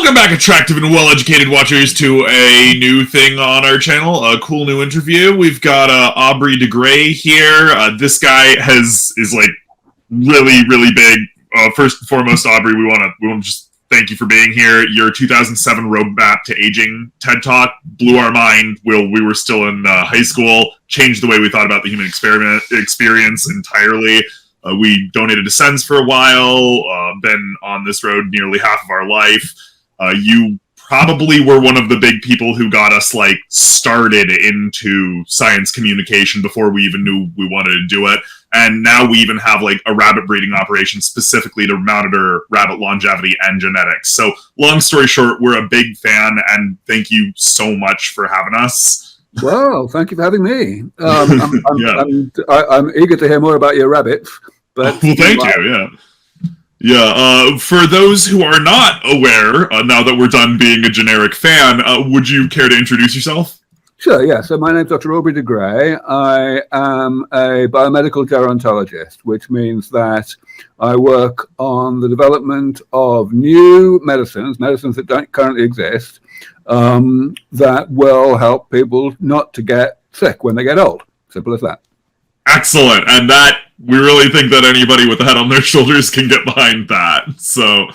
Welcome back, attractive and well-educated watchers, to a new thing on our channel, a cool new interview. We've got Aubrey de Grey here. This guy is like really, really big. First and foremost, Aubrey, we want to just thank you for being here. Your 2007 Roadmap to Aging TED Talk blew our mind while we were still in high school, changed the way we thought about the human experience entirely. We donated to Sens for a while, been on this road nearly half of our life. You probably were one of the big people who got us like started into science communication before we even knew we wanted to do it. And now we even have like a rabbit breeding operation specifically to monitor rabbit longevity and genetics. So long story short, we're a big fan, and thank you so much for having us. Well, thank you for having me. I'm eager to hear more about your rabbits. But well, thank you. Yeah. Yeah, for those who are not aware, now that we're done being a generic fan, would you care to introduce yourself? Sure, yeah. So my name's Dr. Aubrey de Grey. I am a biomedical gerontologist, which means that I work on the development of new medicines that don't currently exist, that will help people not to get sick when they get old. Simple as that. Excellent. And that, we really think that anybody with a head on their shoulders can get behind that. So,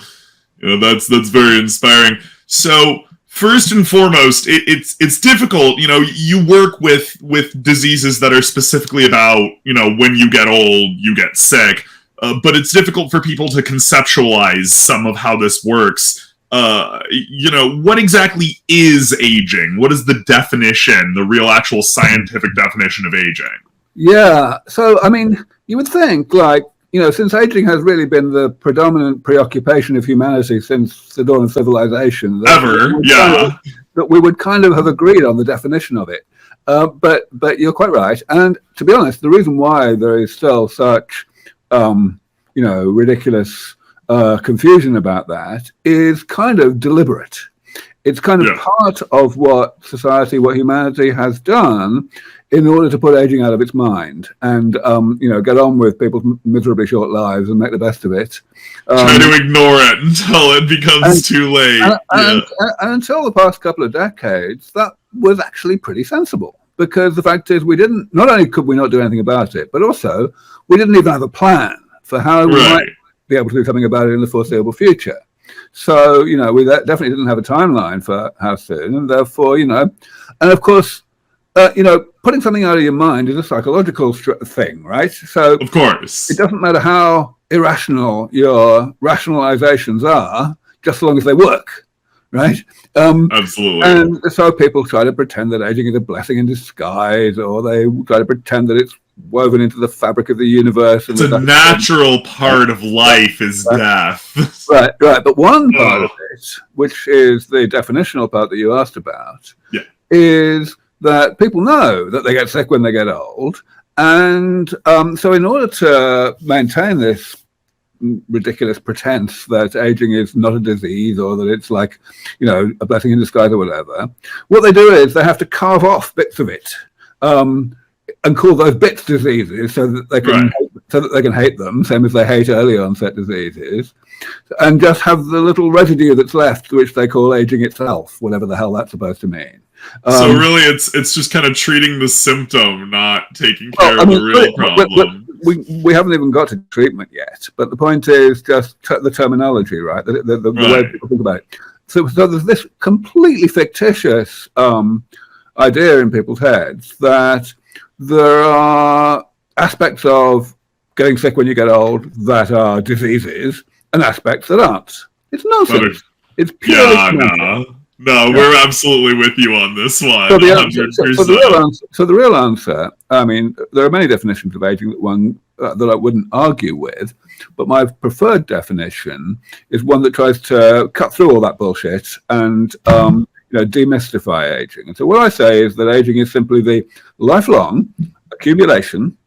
that's very inspiring. So, first and foremost, it's difficult. You work with diseases that are specifically about, when you get old, you get sick. But it's difficult for people to conceptualize some of how this works. What exactly is aging? What is the definition, the real actual scientific definition of aging? Yeah, so, I mean, you would think, since aging has really been the predominant preoccupation of humanity since the dawn of civilization, that we would kind of have agreed on the definition of it. But you're quite right. And to be honest, the reason why there is still such, ridiculous confusion about that is kind of deliberate. It's kind of part of what humanity has done in order to put aging out of its mind and, get on with people's miserably short lives and make the best of it. Try to ignore it until it becomes too late. And until the past couple of decades, that was actually pretty sensible. Because the fact is, not only could we not do anything about it, but also we didn't even have a plan for how we might be able to do something about it in the foreseeable future. So, we definitely didn't have a timeline for how soon. And therefore, and of course, putting something out of your mind is a psychological thing, right? So, of course, it doesn't matter how irrational your rationalizations are, just as long as they work, right? Absolutely. And so people try to pretend that aging is a blessing in disguise, or they try to pretend that it's woven into the fabric of the universe. It's a natural part of life is death. Right. But one part of it, which is the definitional part that you asked about, is that people know that they get sick when they get old. And so in order to maintain this ridiculous pretense that aging is not a disease or that it's like, a blessing in disguise or whatever, what they do is they have to carve off bits of it and call those bits diseases so that they can hate them, same as they hate early onset diseases, and just have the little residue that's left, which they call aging itself, whatever the hell that's supposed to mean. So really, it's just kind of treating the symptom, not taking care of the real problem. We haven't even got to treatment yet, but the point is just the terminology, right? The way people think about it. So there's this completely fictitious idea in people's heads that there are aspects of getting sick when you get old that are diseases and aspects that aren't. It's nonsense. It's purely nonsense. No, we're absolutely with you on this one. So the real answer, I mean, there are many definitions of aging that I wouldn't argue with, but my preferred definition is one that tries to cut through all that bullshit and demystify aging. And so what I say is that aging is simply the lifelong accumulation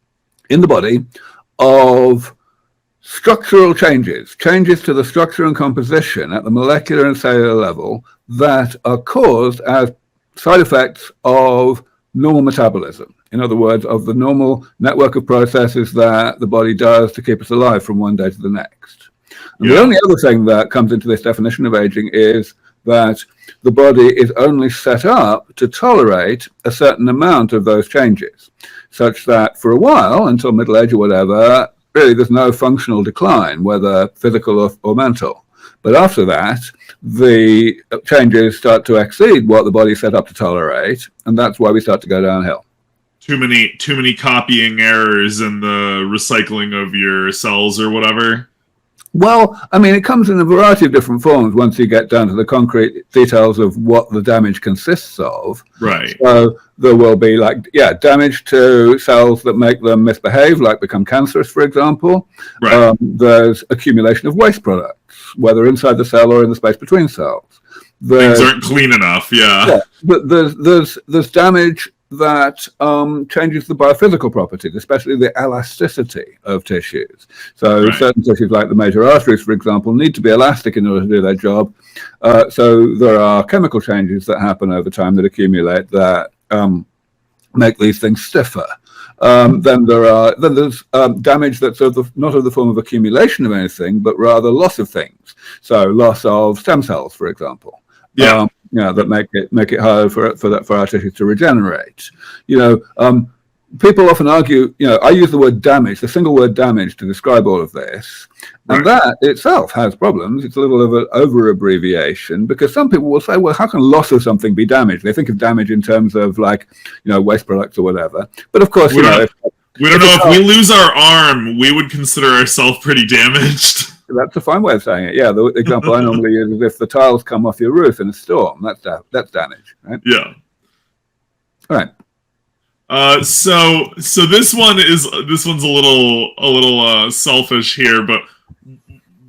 in the body of structural changes to the structure and composition at the molecular and cellular level that are caused as side effects of normal metabolism. In other words, of the normal network of processes that the body does to keep us alive from one day to the next. And the only other thing that comes into this definition of aging is that the body is only set up to tolerate a certain amount of those changes, such that for a while, until middle age or whatever, really there's no functional decline, whether physical or mental. But after that, the changes start to exceed what the body's set up to tolerate, and that's why we start to go downhill. Too many copying errors in the recycling of your cells or whatever? Well, I mean, it comes in a variety of different forms once you get down to the concrete details of what the damage consists of. Right. So there will be damage to cells that make them misbehave, like become cancerous, for example. Right. There's accumulation of waste products, whether inside the cell or in the space between cells. Things aren't clean enough, yeah. But there's damage that changes the biophysical properties, especially the elasticity of tissues. So certain tissues, like the major arteries, for example, need to be elastic in order to do their job. So there are chemical changes that happen over time that accumulate that make these things stiffer. Then there's damage that's not of the form of accumulation of anything, but rather loss of things. So loss of stem cells, for example. Yeah. That make it harder for our tissues to regenerate. People often argue. I use the word damage, the single word damage, to describe all of this, and that itself has problems. It's a little of an over abbreviation, because some people will say, "Well, how can loss of something be damage?" They think of damage in terms of waste products or whatever. But of course, we don't know if we lose our arm, we would consider ourselves pretty damaged. That's a fine way of saying it. Yeah, the example I normally use is if the tiles come off your roof in a storm. That's damage, right? Yeah. All right. So this one's a little selfish here, but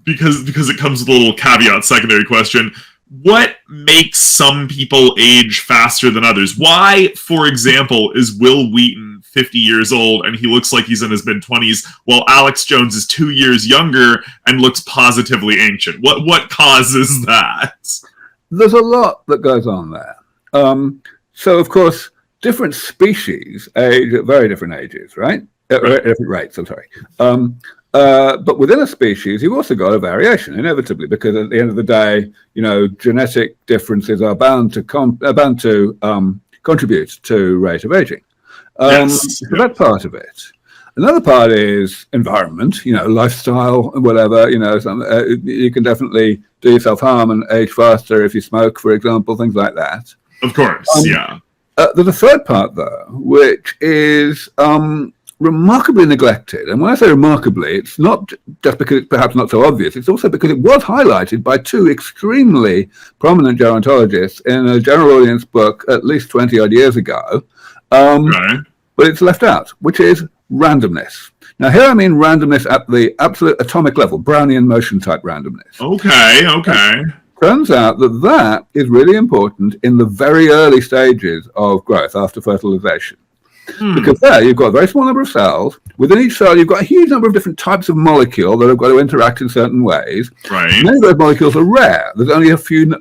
because it comes with a little caveat, secondary question. What makes some people age faster than others? Why, for example, is Will Wheaton 50 years old and he looks like he's in his mid-20s, while Alex Jones is 2 years younger and looks positively ancient? What causes that? There's a lot that goes on there. So, of course, different species age at very different ages, right? At different rates, I'm sorry. But within a species, you've also got a variation, inevitably, because at the end of the day, genetic differences are bound to contribute to rate of aging. So that's part of it. Another part is environment, lifestyle, whatever. You can definitely do yourself harm and age faster if you smoke, for example, things like that. Of course, yeah. There's a third part, though, which is remarkably neglected. And when I say remarkably, it's not just because it's perhaps not so obvious. It's also because it was highlighted by two extremely prominent gerontologists in a general audience book at least 20-odd years ago. But it's left out, which is randomness. Now, here I mean randomness at the absolute atomic level, Brownian motion type randomness. Okay. Turns out that is really important in the very early stages of growth after fertilization. Because there you've got a very small number of cells. Within each cell, you've got a huge number of different types of molecule that have got to interact in certain ways. Right. Many of those molecules are rare. There's only a few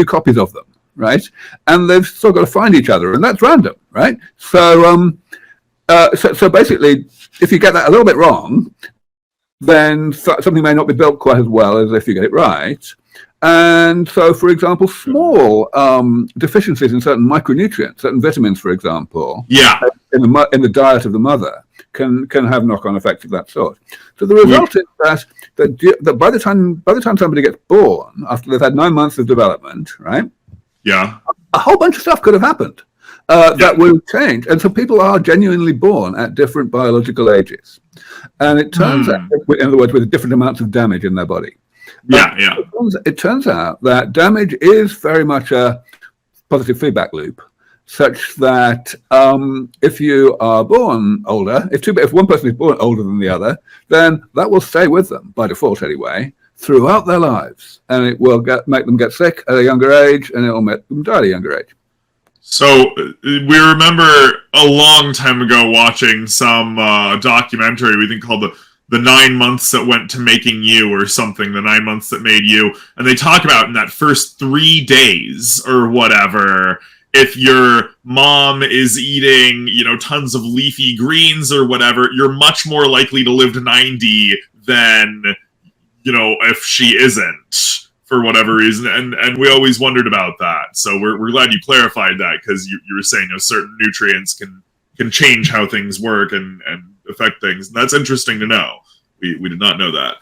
copies of them, right? And they've still got to find each other, and that's random, right? So basically, if you get that a little bit wrong, then something may not be built quite as well as if you get it right. And so, for example, small deficiencies in certain micronutrients, certain vitamins, for example, in the diet of the mother, can have knock-on effects of that sort. So the result is that by the time somebody gets born, after they've had 9 months of development, right? Yeah. A whole bunch of stuff could have happened that will change, and so people are genuinely born at different biological ages, and it turns out, in other words, with different amounts of damage in their body. It turns out that damage is very much a positive feedback loop, such that if you are born older, if one person is born older than the other, then that will stay with them, by default anyway, throughout their lives. And it will make them get sick at a younger age, and it will make them die at a younger age. So we remember a long time ago watching some documentary, we think called the 9 months that went to making you, or something, the 9 months that made you. And they talk about in that first 3 days or whatever, if your mom is eating, tons of leafy greens or whatever, you're much more likely to live to 90 than, if she isn't, for whatever reason, and we always wondered about that. So we're glad you clarified that, because you were saying certain nutrients can change how things work and affect things. And that's interesting to know. We did not know that.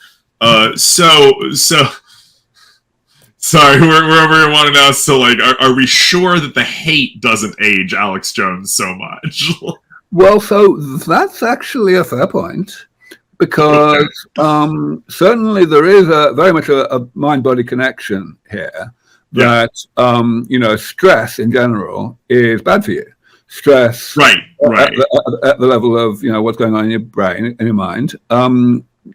So sorry, we're over here wanting to ask. So like, are we sure that the hate doesn't age Alex Jones so much? Well, so that's actually a fair point, because certainly there is very much a mind-body connection here. That stress in general is bad for you. Stress, right. At the level of what's going on in your brain, in your mind,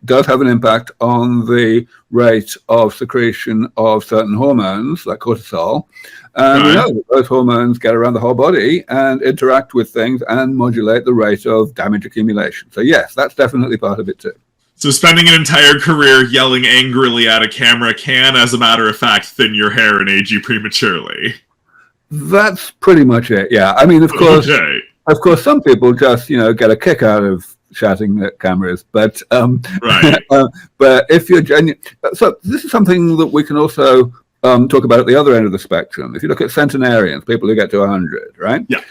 does have an impact on the rate of secretion of certain hormones like cortisol. And we know that those hormones get around the whole body and interact with things and modulate the rate of damage accumulation. So yes, that's definitely part of it too. So spending an entire career yelling angrily at a camera can, as a matter of fact, thin your hair and age you prematurely. That's pretty much it. Yeah, I mean, of course, some people just get a kick out of shouting at cameras, but but if you're genuine, so this is something that we can also talk about at the other end of the spectrum. If you look at centenarians, people who get to 100, right? Yeah.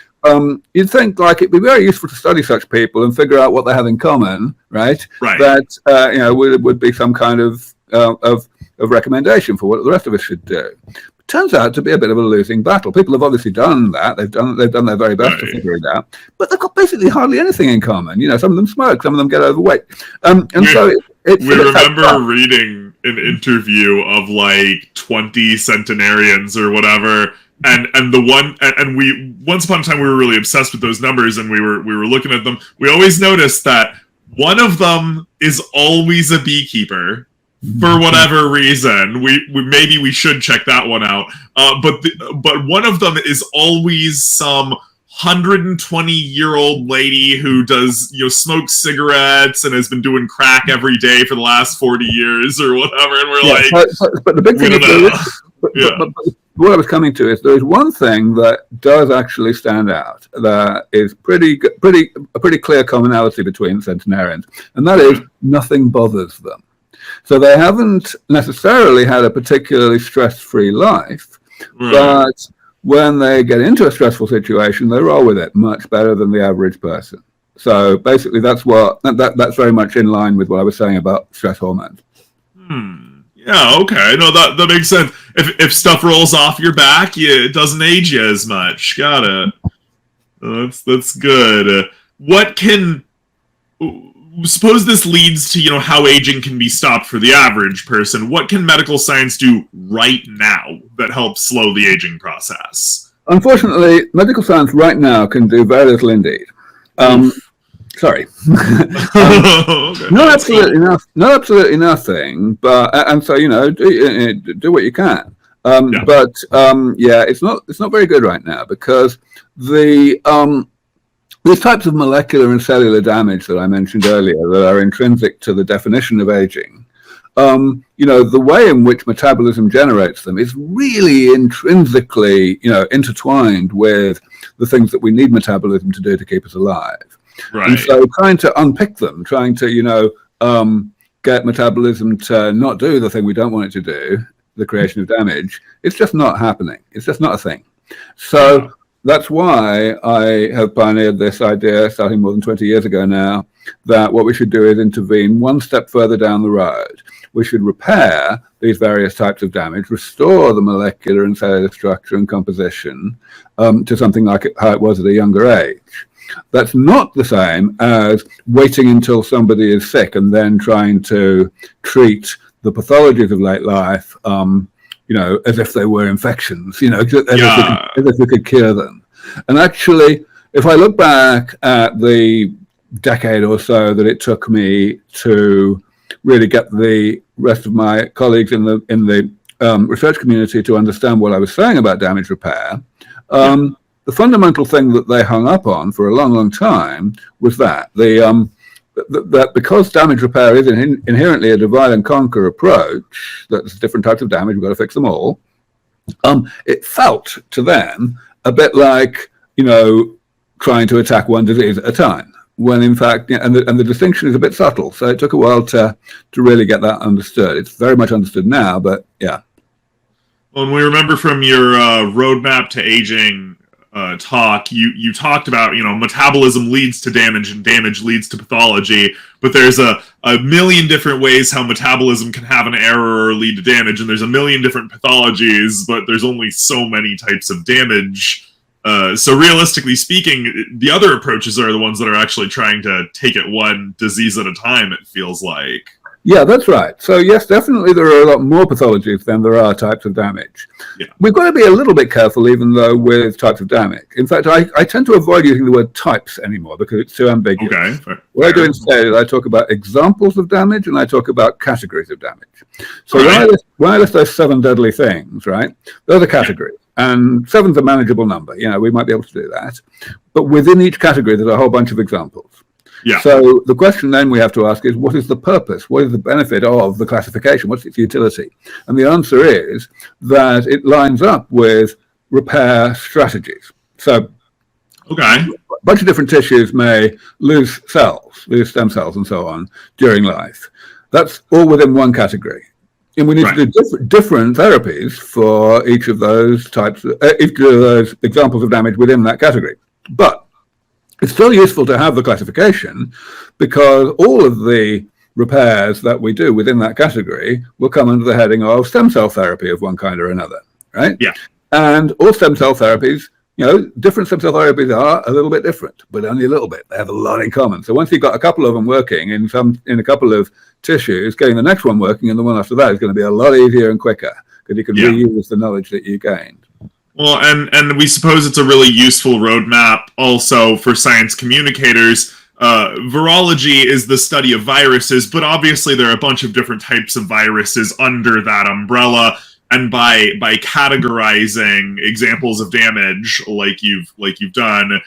You'd think like it'd be very useful to study such people and figure out what they have in common, right? Right. That would be some kind of recommendation for what the rest of us should do. Turns out to be a bit of a losing battle. People have obviously done that. They've done their very best to figure it out, but they've got basically hardly anything in common. Some of them smoke, some of them get overweight, we remember reading an interview of like 20 centenarians or whatever, and the one, and we once upon a time we were really obsessed with those numbers, and we were looking at them. We always noticed that one of them is always a beekeeper. For whatever reason, we should check that one out. But one of them is always some 120-year-old lady who does smokes cigarettes and has been doing crack every day for the last 40 years or whatever. And we're but the big thing but what I was coming to is there is one thing that does actually stand out that is a pretty clear commonality between centenarians, and that is nothing bothers them. So they haven't necessarily had a particularly stress-free life, but when they get into a stressful situation, they roll with it much better than the average person. So basically, that's very much in line with what I was saying about stress hormones. Yeah, okay. No, that makes sense. If stuff rolls off your back, it doesn't age you as much. Got it. That's good. Suppose this leads to how aging can be stopped for the average person. What can medical science do right now that helps slow the aging process? Unfortunately, medical science right now can do very little indeed. Sorry, not absolutely nothing. But and so do what you can. But it's not very good right now, because these types of molecular and cellular damage that I mentioned earlier that are intrinsic to the definition of aging, the way in which metabolism generates them is really intrinsically, intertwined with the things that we need metabolism to do to keep us alive. Right. And so trying to unpick them, trying to, get metabolism to not do the thing we don't want it to do, the creation of damage, it's just not happening. It's just not a thing. So that's why I have pioneered this idea, starting more than 20 years ago now, that what we should do is intervene one step further down the road. We should repair these various types of damage, restore the molecular and cellular structure and composition to something like how it was at a younger age. That's not the same as waiting until somebody is sick and then trying to treat the pathologies of late life as if they were infections, as if we could cure them. And actually, if I look back at the decade or so that it took me to really get the rest of my colleagues in the research community to understand what I was saying about damage repair, the fundamental thing that they hung up on for a long, long time was that that because damage repair is inherently a divide and conquer approach, that there's different types of damage, we've got to fix them all, it felt to them a bit like, trying to attack one disease at a time, when in fact, and the distinction is a bit subtle. So it took a while to really get that understood. It's very much understood now, but yeah. When we remember from your roadmap to aging talk, you talked about, metabolism leads to damage and damage leads to pathology, but there's a million different ways how metabolism can have an error or lead to damage, and there's a million different pathologies, but there's only so many types of damage. So realistically speaking, the other approaches are the ones that are actually trying to take it one disease at a time, it feels like. Yeah, that's right. So yes, definitely there are a lot more pathologies than there are types of damage. Yeah. We've got to be a little bit careful, even though, with types of damage. In fact, I tend to avoid using the word types anymore because it's too ambiguous. Okay. Fair. What I do instead is I talk about examples of damage and I talk about categories of damage. So Right. when I list those 7 deadly things, right, those are categories. Yeah. And 7's a manageable number. We might be able to do that. But within each category, there's a whole bunch of examples. Yeah. So the question then we have to ask is, what is the purpose? What is the benefit of the classification? What's its utility? And the answer is that it lines up with repair strategies. So Okay. a bunch of different tissues may lose cells, lose stem cells and so on during life. That's all within one category. And we need to do different therapies for each of those types, each of those examples of damage within that category. But it's still useful to have the classification because all of the repairs that we do within that category will come under the heading of stem cell therapy of one kind or another, right? Yeah. And all stem cell therapies, different stem cell therapies are a little bit different, but only a little bit. They have a lot in common. So once you've got a couple of them working in a couple of tissues, getting the next one working and the one after that is going to be a lot easier and quicker because you can reuse the knowledge that you gained. Well, and we suppose it's a really useful roadmap also for science communicators. Virology is the study of viruses, but obviously there are a bunch of different types of viruses under that umbrella. And by categorizing examples of damage like you've done,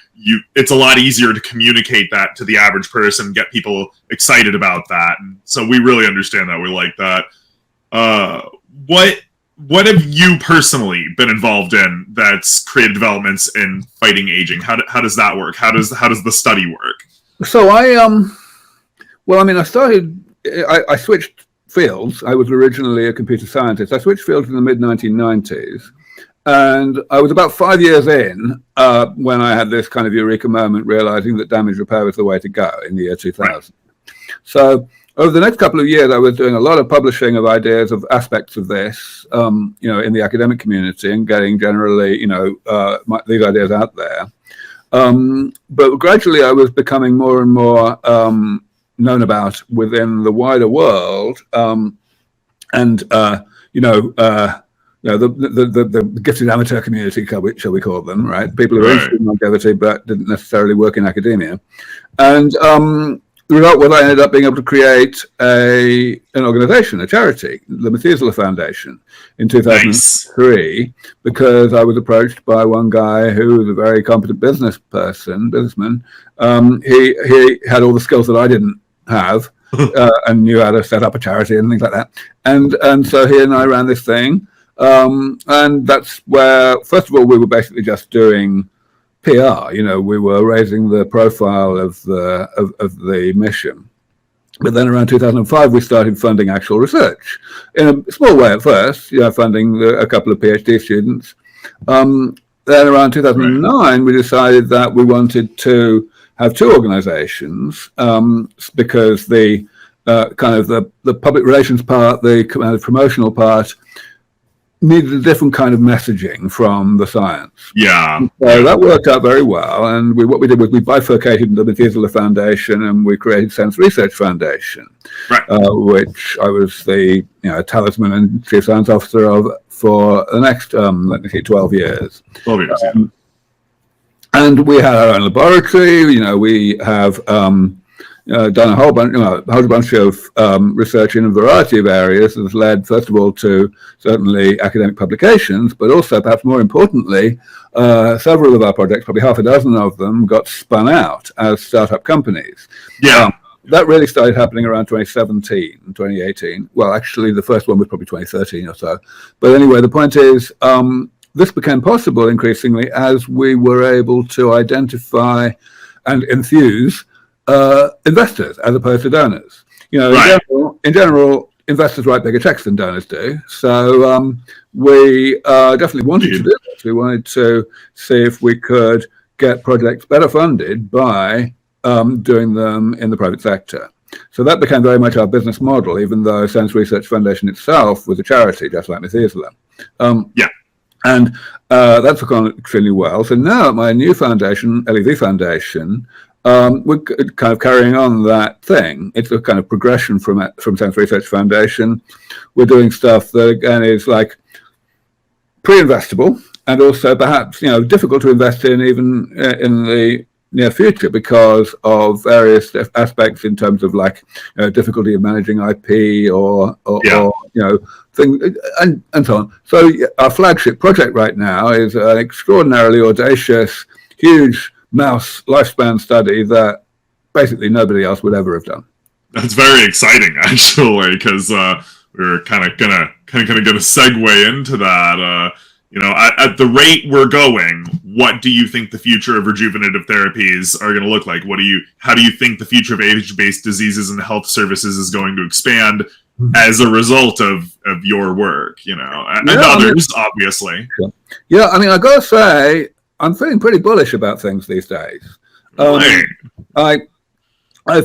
it's a lot easier to communicate that to the average person, get people excited about that. And so we really understand that. We like that. What have you personally been involved in that's created developments in fighting aging? How does that work? How does the study work? So I switched fields. I was originally a computer scientist. I switched fields in the mid-1990s. And I was about 5 years in when I had this kind of eureka moment, realizing that damage repair was the way to go in the year 2000. Right. So over the next couple of years, I was doing a lot of publishing of ideas of aspects of this, in the academic community and getting generally, these ideas out there. But gradually, I was becoming more and more known about within the wider world, the gifted amateur community, shall we call them, right? People who are interested in longevity but didn't necessarily work in academia, and the result was I ended up being able to create an organization, a charity, the Methuselah Foundation, in 2003, because I was approached by one guy who was a very competent businessman. He had all the skills that I didn't have and knew how to set up a charity and things like that. And so he and I ran this thing. And that's where, first of all, we were basically just doing PR, we were raising the profile of the mission. But then around 2005, we started funding actual research in a small way at first, funding a couple of PhD students. Then around 2009, we decided that we wanted to have 2 organizations because the kind of the public relations part, the kind of promotional part, needed a different kind of messaging from the science. Yeah. So that worked out very well. And what we did was we bifurcated the Methuselah Foundation and we created Sense Research Foundation, which I was the talisman and chief science officer of for the next 12 years. 12 years, And we had our own laboratory. We have done a whole bunch of research in a variety of areas that has led, first of all, to certainly academic publications, but also, perhaps more importantly, several of our projects, probably half a dozen of them, got spun out as startup companies. Yeah. That really started happening around 2017, 2018. Well, actually, the first one was probably 2013 or so. But anyway, the point is, this became possible increasingly as we were able to identify and infuse investors as opposed to donors. In general, investors write bigger checks than donors do. So we definitely wanted to do this. We wanted to see if we could get projects better funded by doing them in the private sector. So that became very much our business model, even though Science Research Foundation itself was a charity, just like Methuselah. And that's gone extremely well. So now at my new foundation, LEV Foundation, we're kind of carrying on that thing. It's a kind of progression from Science Research Foundation. We're doing stuff that, again, is like pre-investable and also perhaps, difficult to invest in even in the near future because of various aspects in terms of difficulty of managing IP or things and so on. So our flagship project right now is an extraordinarily audacious, huge mouse lifespan study that basically nobody else would ever have done. That's very exciting, actually, because we're kind of gonna segue into that. At the rate we're going, what do you think the future of rejuvenative therapies are going to look like? How do you think the future of age-based diseases and health services is going to expand as a result of your work, and others, obviously? Yeah, I gotta say, I'm feeling pretty bullish about things these days. I've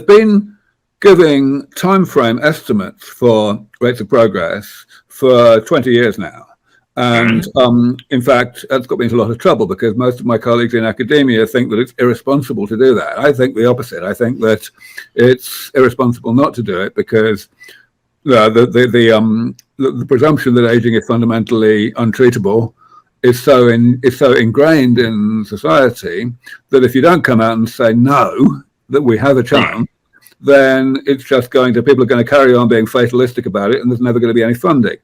been giving time frame estimates for rates of progress for 20 years now. And in fact, that's got me into a lot of trouble because most of my colleagues in academia think that it's irresponsible to do that. I think the opposite. I think that it's irresponsible not to do it because the presumption that aging is fundamentally untreatable is so ingrained in society that if you don't come out and say no, that we have a chance, then it's just people are going to carry on being fatalistic about it, and there's never going to be any funding.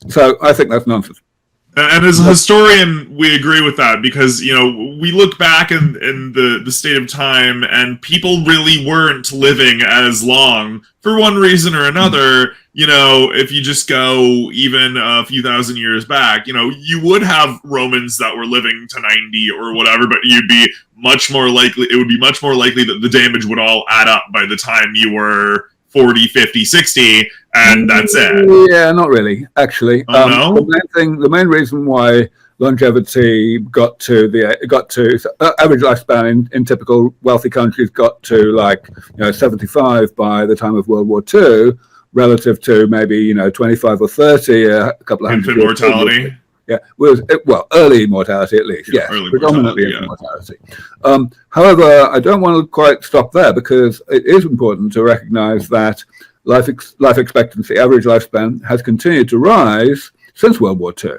So I think that's nonsense. And as a historian, we agree with that because, we look back in the state of time and people really weren't living as long for one reason or another. If you just go even a few thousand years back, you would have Romans that were living to 90 or whatever, but it would be much more likely that the damage would all add up by the time you were 40, 50, 60, and that's it. Yeah, not really, actually. No? The main reason why longevity got to average lifespan in typical wealthy countries got to 75 by the time of World War II, relative to maybe 25 or 30 a couple of hundred years. Infant mortality. Yeah, early mortality at least. Yeah, predominantly infant mortality. However, I don't want to quite stop there because it is important to recognise that life expectancy, average lifespan, has continued to rise since World War II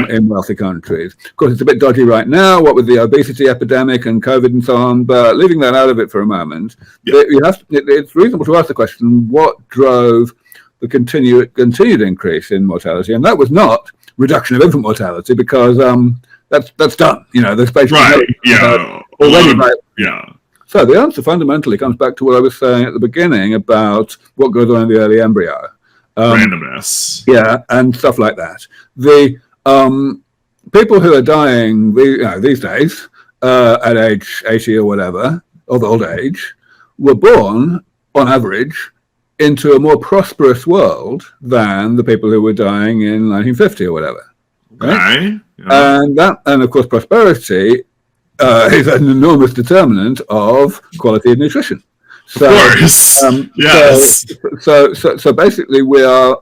in wealthy countries. Of course, it's a bit dodgy right now, what with the obesity epidemic and COVID and so on. But leaving that out of it for a moment, it's reasonable to ask the question: what drove the continued increase in mortality? And that was not reduction of infant mortality because that's done. There's basically already. So the answer fundamentally comes back to what I was saying at the beginning about what goes on in the early embryo, randomness, and stuff like that. The people who are dying these days at age 80 or whatever, of old age, were born on average into a more prosperous world than the people who were dying in 1950 or whatever. Right? And of course, prosperity is an enormous determinant of quality of nutrition. So, of course. Yes. So basically, we are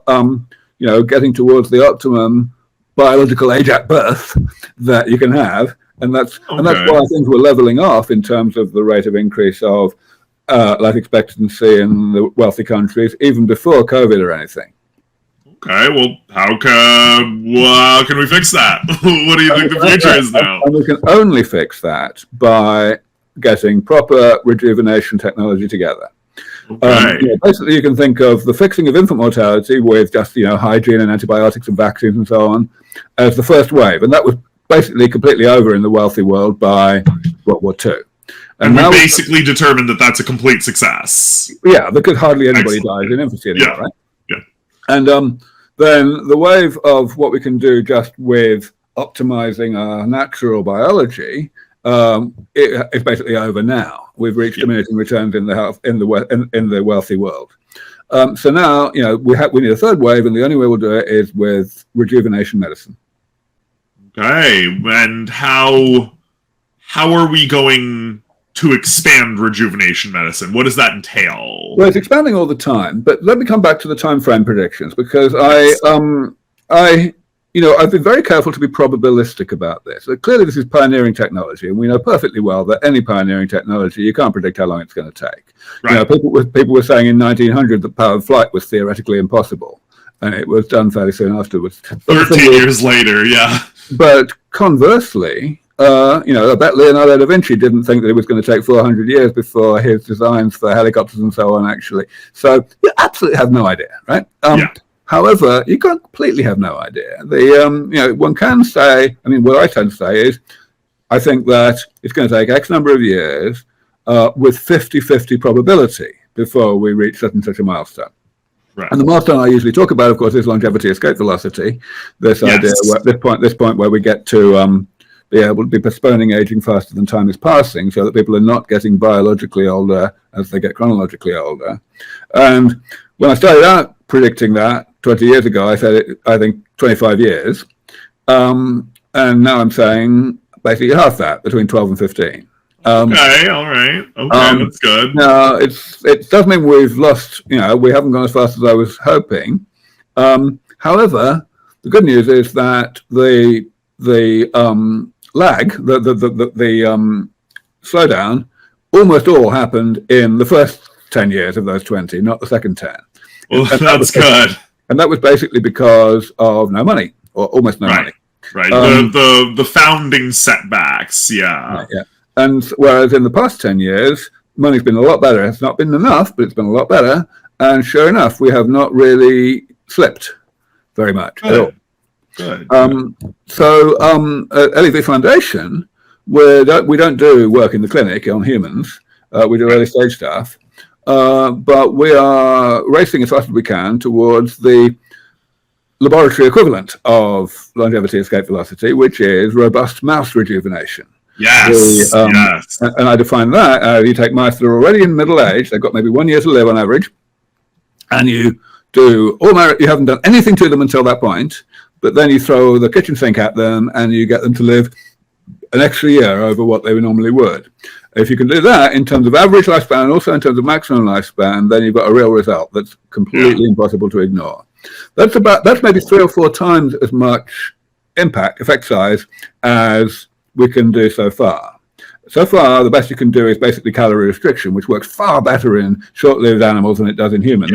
getting towards the optimum biological age at birth that you can have, and that's why things were leveling off in terms of the rate of increase of life expectancy in the wealthy countries, even before COVID or anything. Okay, well, how can we fix that? What do you think the future is now? And we can only fix that by getting proper rejuvenation technology together. Okay. Basically, you can think of the fixing of infant mortality with just hygiene and antibiotics and vaccines and so on as the first wave, and that was basically completely over in the wealthy world by World War II. And we basically determined that that's a complete success. Yeah, because hardly anybody dies in infancy anymore, right? Yeah. And then the wave of what we can do just with optimizing our natural biology is basically over now. We've reached diminishing returns in the wealthy world. So now, we need a third wave, and the only way we'll do it is with rejuvenation medicine. Okay, and how are we going to expand rejuvenation medicine? What does that entail? Well, it's expanding all the time, but let me come back to the time frame predictions, because I've been very careful to be probabilistic about this. Clearly, this is pioneering technology, and we know perfectly well that any pioneering technology, you can't predict how long it's going to take. Right. People were saying in 1900 that powered flight was theoretically impossible, and it was done fairly soon afterwards. 13 years later, yeah. But conversely, I bet Leonardo da Vinci didn't think that it was going to take 400 years before his designs for helicopters and so on, actually. So you absolutely have no idea, right? Yeah. However, you can't completely have no idea. One can say, what I tend to say is, I think that it's going to take X number of years with 50-50 probability before we reach such and such a milestone. Right. And the milestone I usually talk about, of course, is longevity escape velocity. This idea, this point where we get to be able to be postponing aging faster than time is passing, so that people are not getting biologically older as they get chronologically older. And when I started out predicting that 20 years ago, I said I think 25 years. And now I'm saying basically half that, between 12 and 15. Okay, all right. Okay, that's good. No, it does mean we've lost, we haven't gone as fast as I was hoping. However, the good news is that the lag, the slowdown, almost all happened in the first 10 years of those 20, not the second 10. Well, that's good. And that was basically because of no money, or almost no money. Right. The founding setbacks, yeah. Right, yeah. And whereas in the past 10 years, money's been a lot better. It's not been enough, but it's been a lot better. And sure enough, we have not really slipped very much at all. Good. At LEV Foundation, we don't do work in the clinic on humans. We do early stage stuff. But we are racing as fast as we can towards the laboratory equivalent of longevity escape velocity, which is robust mouse rejuvenation. Yes, yes. And I define that, you take mice that are already in middle age, they've got maybe 1 year to live on average, and you haven't done anything to them until that point, but then you throw the kitchen sink at them and you get them to live an extra year over what they normally would. If you can do that in terms of average lifespan and also in terms of maximum lifespan, then you've got a real result that's completely impossible to ignore. That's maybe 3 or 4 times as much effect size as we can do so far. So far, the best you can do is basically calorie restriction, which works far better in short-lived animals than it does in humans.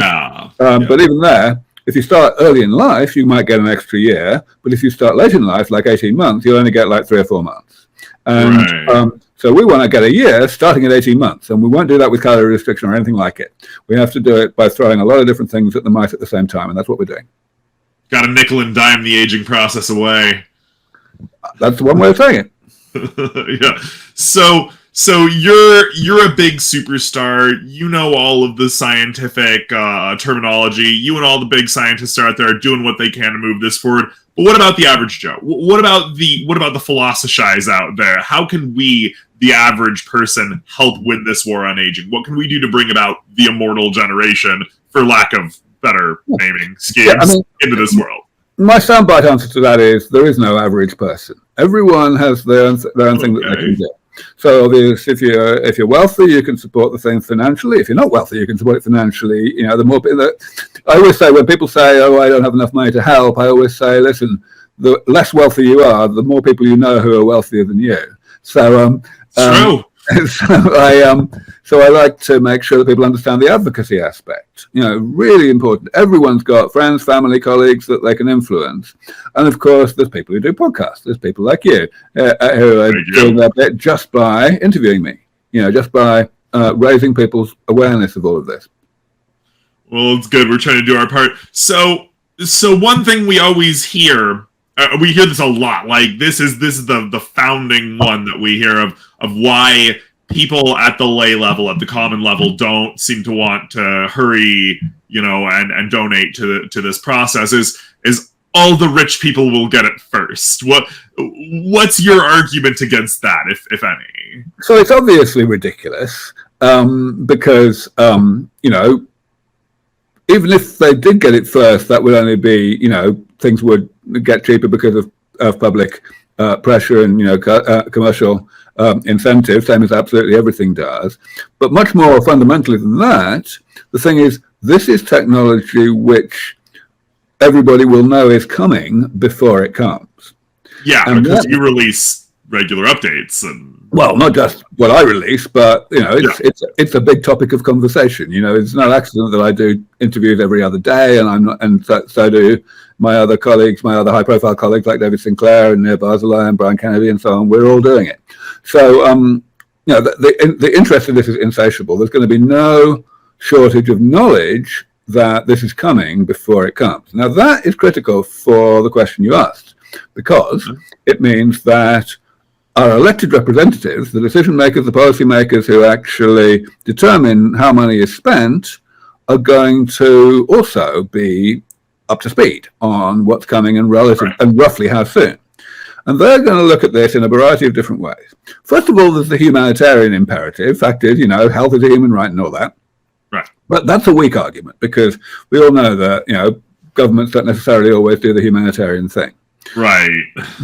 But even there, if you start early in life, you might get an extra year. But if you start late in life, like 18 months, you'll only get like 3 or 4 months. And so we want to get a year starting at 18 months. And we won't do that with calorie restriction or anything like it. We have to do it by throwing a lot of different things at the mice at the same time. And that's what we're doing. Got to nickel and dime the aging process away. That's one way of saying it. Yeah. So you're a big superstar. You know all of the scientific terminology. You and all the big scientists out there are doing what they can to move this forward. But what about the average Joe? What about the PhilosoShies out there? How can we, the average person, help win this war on aging? What can we do to bring about the immortal generation, for lack of better naming schemes, into this world? My soundbite answer to that is there is no average person. Everyone has their own thing that they can do. So if you're wealthy, you can support the thing financially. If you're not wealthy, you can support it financially. The more I always say, when people say, "Oh, I don't have enough money to help," I always say, "Listen, the less wealthy you are, the more people you know who are wealthier than you." So true. So I like to make sure that people understand the advocacy aspect. Really important. Everyone's got friends, family, colleagues that they can influence, and of course, there's people who do podcasts. There's people like you who are doing their bit just by interviewing me. Just by raising people's awareness of all of this. Well, it's good. We're trying to do our part. So one thing we always hear. We hear this a lot. Like this is the founding one that we hear of why people at the lay level, at the common level, don't seem to want to hurry, and donate to this process. Is all the rich people will get it first? What's your argument against that, if any? So it's obviously ridiculous because even if they did get it first, that would only be, things would get cheaper because of public pressure and, commercial incentives, same as absolutely everything does. But much more fundamentally than that, the thing is, this is technology which everybody will know is coming before it comes. Yeah, and because you release regular updates and. Well, not just what I release, but it's a big topic of conversation. It's no accident that I do interviews every other day, and so do my other colleagues, my other high-profile colleagues like David Sinclair and Nir Barzilai and Brian Kennedy and so on. We're all doing it. So, the interest in this is insatiable. There's going to be no shortage of knowledge that this is coming before it comes. Now, that is critical for the question you asked, because it means that our elected representatives, the decision makers, the policy makers who actually determine how money is spent, are going to also be up to speed on what's coming and roughly how soon. And they're going to look at this in a variety of different ways. First of all, there's the humanitarian imperative. Fact is, health is a human right and all that. Right. But that's a weak argument, because we all know that, governments don't necessarily always do the humanitarian thing. Right.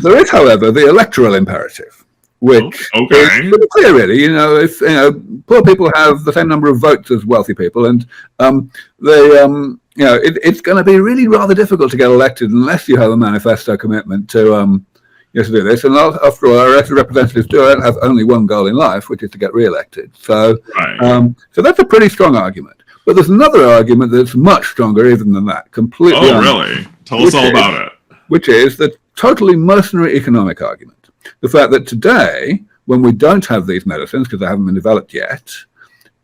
There is, however, the electoral imperative, which is pretty clear, really. If poor people have the same number of votes as wealthy people, and it's going to be really rather difficult to get elected unless you have a manifesto commitment to do this. And after all, our elected representatives have only one goal in life, which is to get re-elected. So, so that's a pretty strong argument. But there's another argument that's much stronger even than that. Completely. Oh, really? Tell us all about it. Which is the totally mercenary economic argument. The fact that today, when we don't have these medicines, because they haven't been developed yet,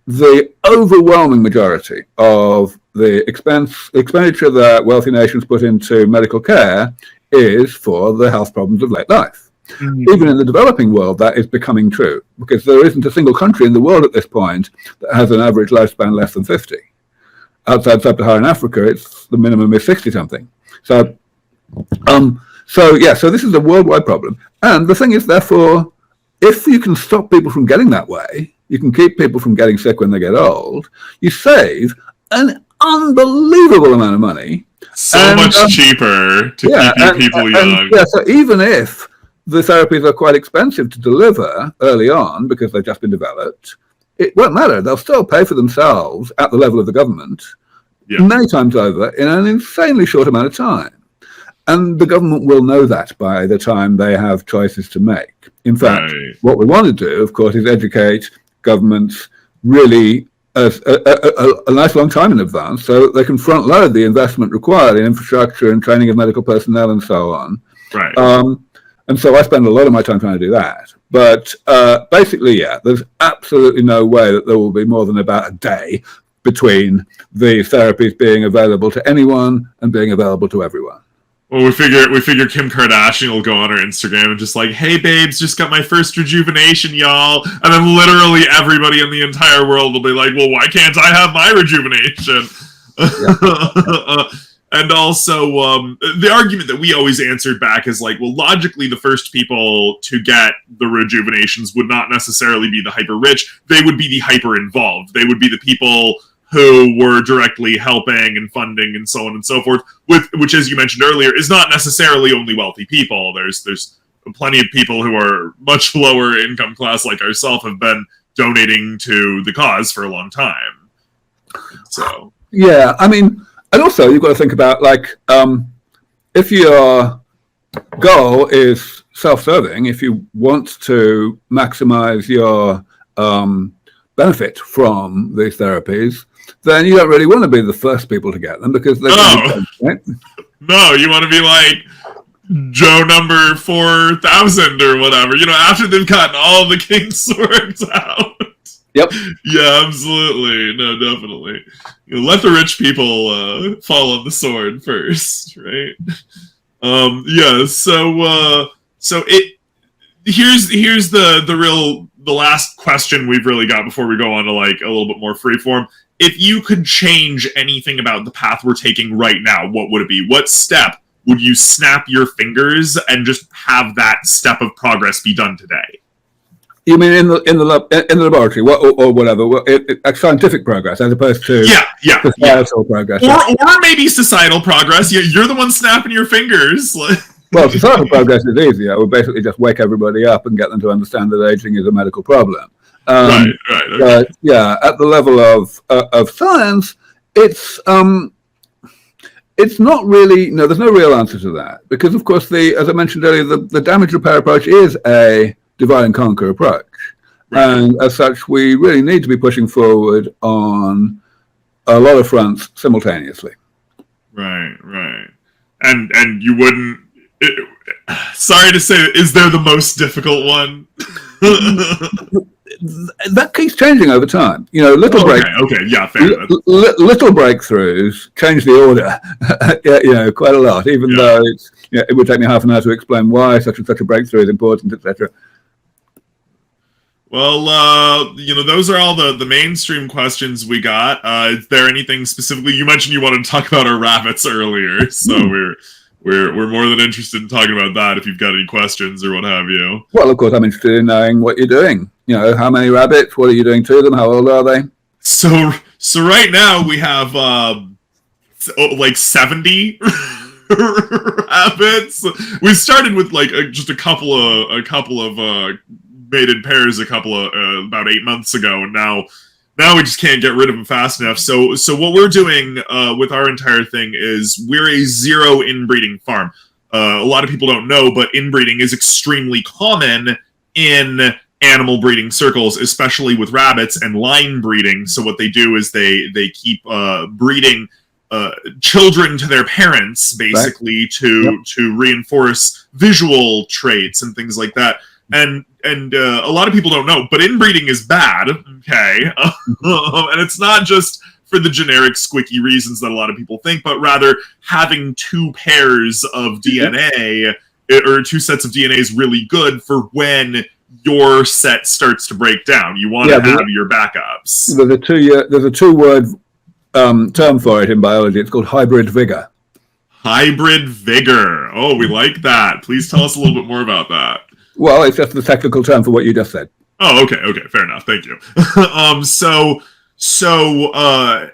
the overwhelming majority of the expenditure that wealthy nations put into medical care is for the health problems of late life. Mm-hmm. Even in the developing world, that is becoming true, because there isn't a single country in the world at this point that has an average lifespan less than 50. Outside sub-Saharan Africa, the minimum is 60-something. So this is a worldwide problem. And the thing is, therefore, if you can stop people from getting that way, you can keep people from getting sick when they get old, you save an unbelievable amount of money. So much cheaper to keep people young. So even if the therapies are quite expensive to deliver early on because they've just been developed, it won't matter. They'll still pay for themselves at the level of the government many times over in an insanely short amount of time. And the government will know that by the time they have choices to make. In fact, what we want to do, of course, is educate governments really a nice long time in advance, so they can front load the investment required in infrastructure and training of medical personnel and so on. Right. And so I spend a lot of my time trying to do that. But basically, there's absolutely no way that there will be more than about a day between the therapies being available to anyone and being available to everyone. Well, we figure Kim Kardashian will go on her Instagram and just like, hey babes, just got my first rejuvenation, y'all. And then literally everybody in the entire world will be like, well, why can't I have my rejuvenation? And also, the argument that we always answered back is like, well, logically, the first people to get the rejuvenations would not necessarily be the hyper rich. They would be the hyper involved. They would be the people who were directly helping and funding and so on and so forth, which, as you mentioned earlier, is not necessarily only wealthy people. There's plenty of people who are much lower income class like ourselves have been donating to the cause for a long time. So I mean, and also you've got to think about, like, if your goal is self-serving, if you want to maximize your benefit from these therapies, then you don't really want to be the first people to get them, because they're right? No, you want to be like Joe number 4,000 or whatever, after they've gotten all the king's swords out. Yep. Yeah, absolutely. No, definitely. Let the rich people fall on the sword first, right? So here's the last question we've really got before we go on to like a little bit more freeform. If you could change anything about the path we're taking right now, what would it be? What step would you snap your fingers and just have that step of progress be done today? You mean in the laboratory, or whatever, scientific progress as opposed to societal progress, or maybe societal progress. You're the one snapping your fingers. Well, societal progress is easier. It would basically just wake everybody up and get them to understand that aging is a medical problem. Right. Okay. But yeah, at the level of science, it's not really. No, there's no real answer to that because, of course, as I mentioned earlier, the damage repair approach is a divide and conquer approach, and as such, we really need to be pushing forward on a lot of fronts simultaneously. Right. And you wouldn't. Sorry to say, is there the most difficult one? That keeps changing over time. Little breakthroughs change the order, quite a lot. Even though it would take me half an hour to explain why such and such a breakthrough is important, etc. Well, those are all the mainstream questions we got. Is there anything specifically? You mentioned you wanted to talk about our rabbits earlier, so we're more than interested in talking about that. If you've got any questions or what have you. Well, of course, I'm interested in knowing what you're doing. How many rabbits? What are you doing to them? How old are they? So right now we have like 70 rabbits. We started with like just a couple of mated pairs about 8 months ago, and now we just can't get rid of them fast enough. So what we're doing with our entire thing is we're a zero inbreeding farm. A lot of people don't know, but inbreeding is extremely common in animal breeding circles, especially with rabbits and line breeding. So what they do is they keep breeding children to their parents, basically, to reinforce visual traits and things like that. And a lot of people don't know, but inbreeding is bad, okay? And it's not just for the generic squicky reasons that a lot of people think, but rather having two pairs of DNA or two sets of DNA is really good for when your set starts to break down. You want to have your backups. There's a two-word term for it in biology. It's called hybrid vigor. Hybrid vigor. Oh, we like that. Please tell us a little bit more about that. Well, it's just the technical term for what you just said. Oh, okay, fair enough. Thank you.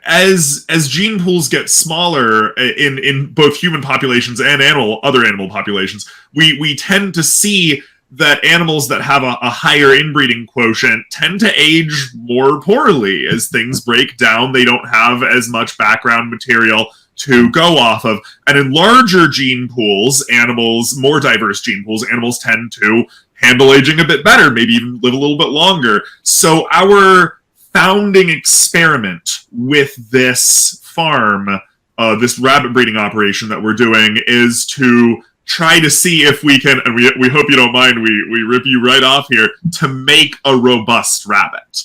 As gene pools get smaller in both human populations and other animal populations, we tend to see that animals that have a higher inbreeding quotient tend to age more poorly as things break down. They don't have as much background material to go off of. And in larger gene pools, more diverse gene pools, animals tend to handle aging a bit better, maybe even live a little bit longer. So our founding experiment with this farm, this rabbit breeding operation that we're doing, is to try to see if we can, and we hope you don't mind, we rip you right off here, to make a robust rabbit.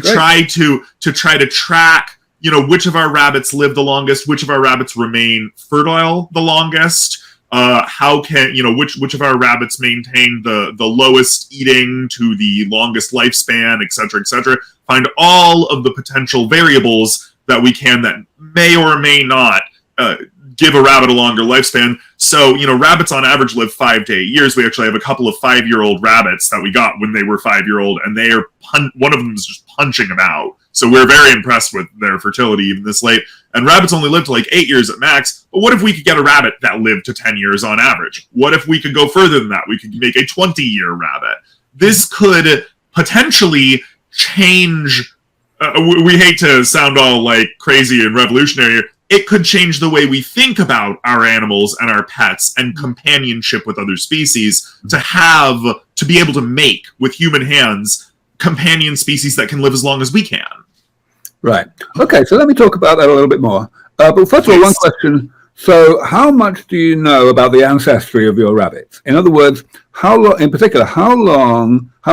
Try to track which of our rabbits live the longest, which of our rabbits remain fertile the longest, which of our rabbits maintain the lowest eating to the longest lifespan, etc. Find all of the potential variables that we can that may or may not give a rabbit a longer lifespan. So, rabbits on average live 5 to 8 years. We actually have a couple of 5-year-old rabbits that we got when they were 5-year-old, and one of them is just punching them out. So we're very impressed with their fertility even this late. And rabbits only live to like 8 years at max. But what if we could get a rabbit that lived to 10 years on average? What if we could go further than that? We could make a 20-year rabbit. This could potentially change. We hate to sound all like crazy and revolutionary here. It could change the way we think about our animals and our pets and companionship with other species to be able to make with human hands companion species that can live as long as we can. Right. Okay, so let me talk about that a little bit more. But first of all, one question. So how much do you know about the ancestry of your rabbits? In other words, how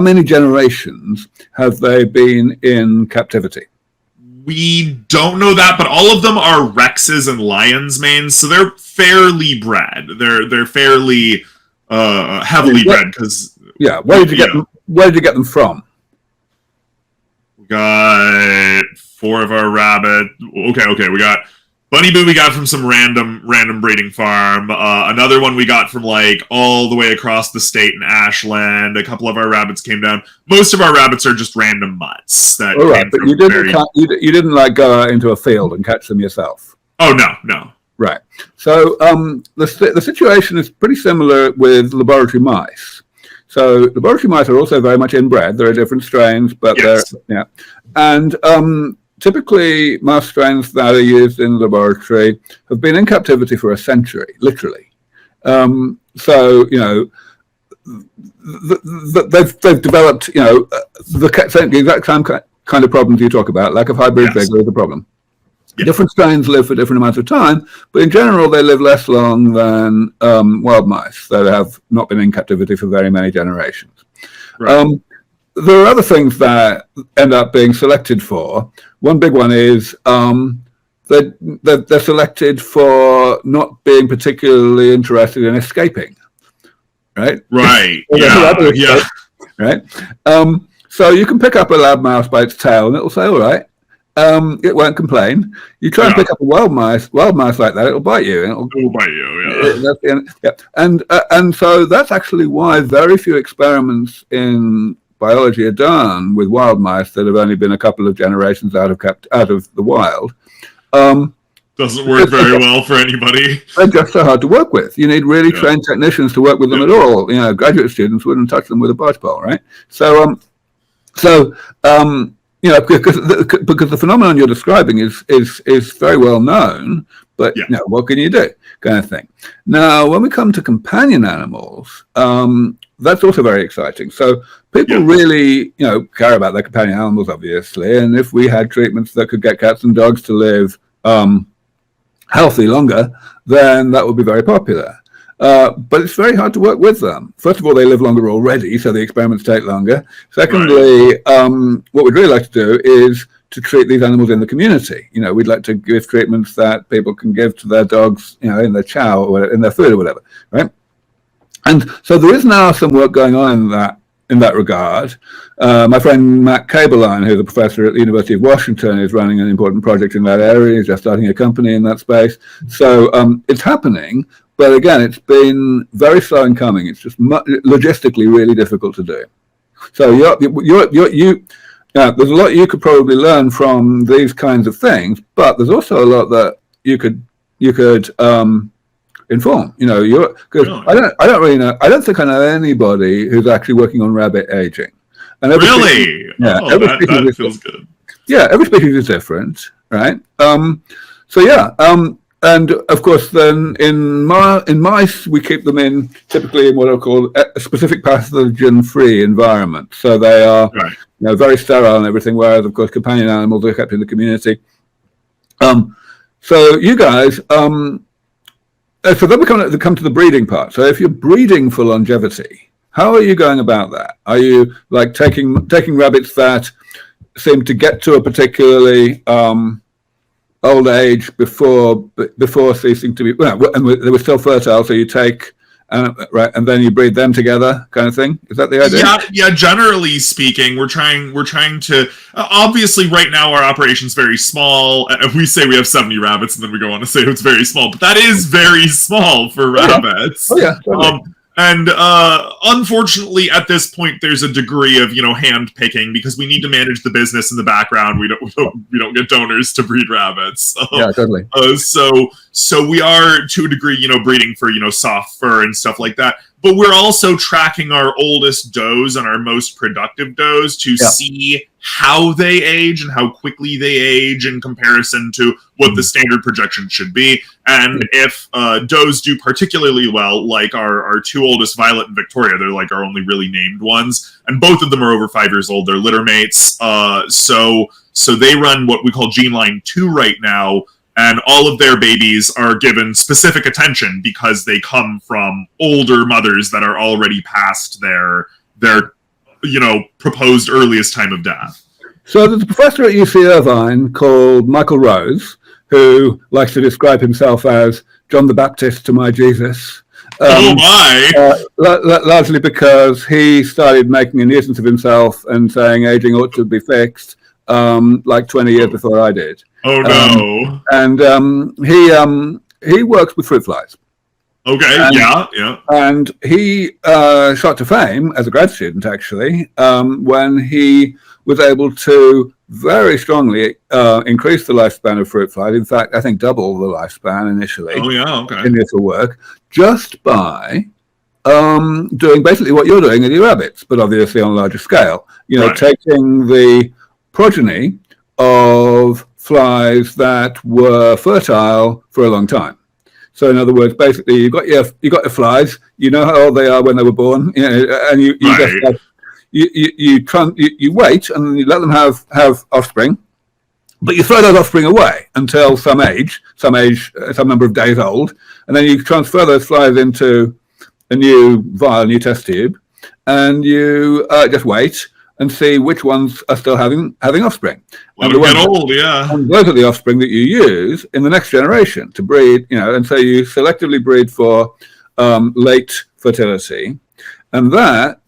many generations have they been in captivity? We don't know that, but all of them are Rexes and Lion's manes, so they're fairly bred. They're fairly heavily bred because Where did you get them from? We got 4 of our rabbits. Okay. We got Bunny Boo we got from some random breeding farm. Another one we got from like all the way across the state in Ashland. A couple of our rabbits came down. Most of our rabbits are just random mutts that All right, came but from you didn't like go out into a field and catch them yourself. Oh no. Right. So the situation is pretty similar with laboratory mice. So laboratory mice are also very much inbred. There are different strains, but and typically, mouse strains that are used in the laboratory have been in captivity for a century, literally. So, they've developed, the exact same kind of problems you talk about. Lack of hybrid vigor is a problem. Yeah. Different strains live for different amounts of time, but in general, they live less long than wild mice that have not been in captivity for very many generations. Right. There are other things that end up being selected for. One big one is they're selected for not being particularly interested in escaping, right? Right. Yeah. Right. So you can pick up a lab mouse by its tail, and it'll say, "All right." It won't complain. You try and pick up a wild mouse like that, it'll bite you. It'll bite you. Yeah. And so that's actually why very few experiments in biology are done with wild mice that have only been a couple of generations out of the wild. Doesn't work very well for anybody. They're just so hard to work with. You need really trained technicians to work with them at all. Graduate students wouldn't touch them with a barge pole, right? Because the phenomenon you're describing is very well known, but what can you do, kind of thing. Now, when we come to companion animals, that's also very exciting. So people really, care about their companion animals, obviously, and if we had treatments that could get cats and dogs to live healthy longer, then that would be very popular. But it's very hard to work with them. First of all, they live longer already, so the experiments take longer. Secondly, what we'd really like to do is to treat these animals in the community. We'd like to give treatments that people can give to their dogs, in their chow or in their food or whatever, right? And so there is now some work going on in that regard. My friend Matt Kaberlein, who's a professor at the University of Washington, is running an important project in that area. He's just starting a company in that space. So it's happening. But again, it's been very slow in coming. It's just logistically really difficult to do. So there's a lot you could probably learn from these kinds of things, but there's also a lot that you could inform. Because I don't really know. I don't think I know anybody who's actually working on rabbit aging. And really? That feels good. Yeah, every species is different, right? And of course, then in mice, we keep them typically in what I call a specific pathogen-free environment. So they are very sterile and everything, whereas, of course, companion animals are kept in the community. So you guys, so then we come to the breeding part. So if you're breeding for longevity, how are you going about that? Are you like taking rabbits that seem to get to a particularly old age before ceasing to be and they were still fertile, so you take and then you breed them together, kind of thing? Is that the idea? Yeah. Generally speaking, we're trying to obviously right now our operation's very small. We say we have 70 rabbits, and then we go on to say it's very small, but that is very small for rabbits. Oh yeah. Totally. And unfortunately, at this point, there's a degree of hand picking because we need to manage the business in the background. We don't get donors to breed rabbits. So, yeah, totally. So we are to a degree, breeding for soft fur and stuff like that. But we're also tracking our oldest does and our most productive does to see how they age and how quickly they age in comparison to what the standard projection should be. And if does do particularly well, like our two oldest, Violet and Victoria, they're like our only really named ones. And both of them are over 5 years old. They're litter mates. So they run what we call Gene Line 2 right now. And all of their babies are given specific attention because they come from older mothers that are already past their proposed earliest time of death. So there's a professor at UC Irvine called Michael Rose, who likes to describe himself as John the Baptist to my Jesus. Largely because he started making a nuisance of himself and saying aging ought to be fixed like 20 years before I did. Oh no. He works with fruit flies. Okay. Yeah. And he shot to fame as a grad student, actually, when he was able to very strongly increase the lifespan of fruit flies. In fact, I think double the lifespan initially. Oh yeah. Okay. Initial work, just by doing basically what you're doing with your rabbits, but obviously on a larger scale. Right. Taking the progeny of flies that were fertile for a long time. So in other words, basically, you got your flies. You know how old they are when they were born, and you Right. you wait and you let them have offspring, but you throw those offspring away until some number of days old, and then you transfer those flies into a new vial, new test tube, and you just wait and see which ones are still having offspring. Let them get old, yeah. And those are the offspring that you use in the next generation to breed, and so you selectively breed for late fertility, and that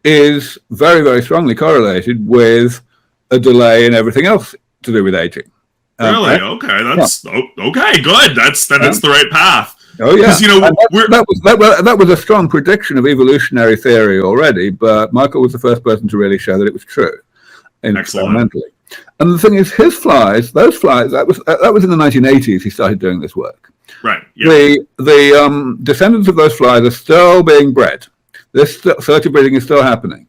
is very, very strongly correlated with a delay in everything else to do with aging. Really? Okay, that's okay. Good. That's the right path. Oh yeah, that was a strong prediction of evolutionary theory already, but Michael was the first person to really show that it was true experimentally. And the thing is, those flies, that was in the 1980s. He started doing this work. Right. Yeah. The descendants of those flies are still being bred. This selective breeding is still happening,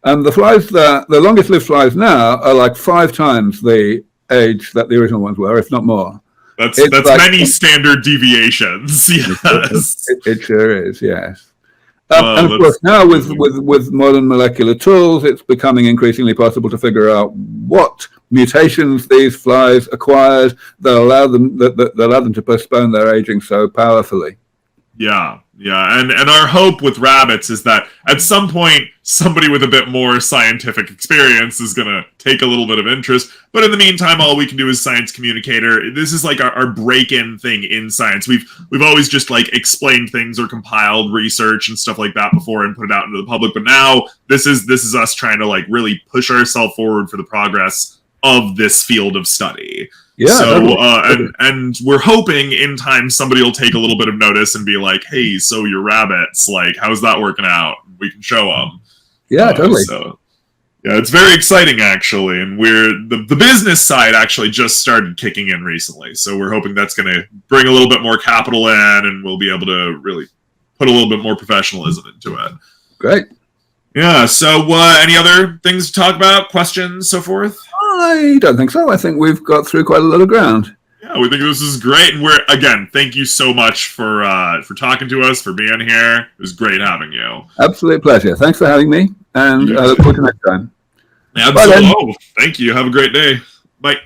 and the longest lived flies now are like 5 times the age that the original ones were, if not more. That's like, many standard deviations. Yes, it sure is. Yes, and of course now with modern molecular tools, it's becoming increasingly possible to figure out what mutations these flies acquired that allow them to postpone their aging so powerfully. Yeah. And our hope with rabbits is that at some point, somebody with a bit more scientific experience is going to take a little bit of interest. But in the meantime, all we can do is science communicator. This is like our break-in thing in science. We've always just like explained things or compiled research and stuff like that before and put it out into the public. But now this is us trying to like really push ourselves forward for the progress of this field of study. Yeah. So, and we're hoping in time somebody will take a little bit of notice and be like, "Hey, so your rabbits, like, how's that working out?" We can show them. Yeah, totally. So, yeah, it's very exciting actually, and the business side actually just started kicking in recently. So we're hoping that's going to bring a little bit more capital in, and we'll be able to really put a little bit more professionalism into it. Great. Yeah. So, any other things to talk about? Questions, so forth? I don't think so. I think we've got through quite a lot of ground. Yeah, we think this is great, and thank you so much for talking to us, for being here. It was great having you. Absolute pleasure. Thanks for having me, and I look forward to next time. Absolutely. Thank you. Have a great day. Bye.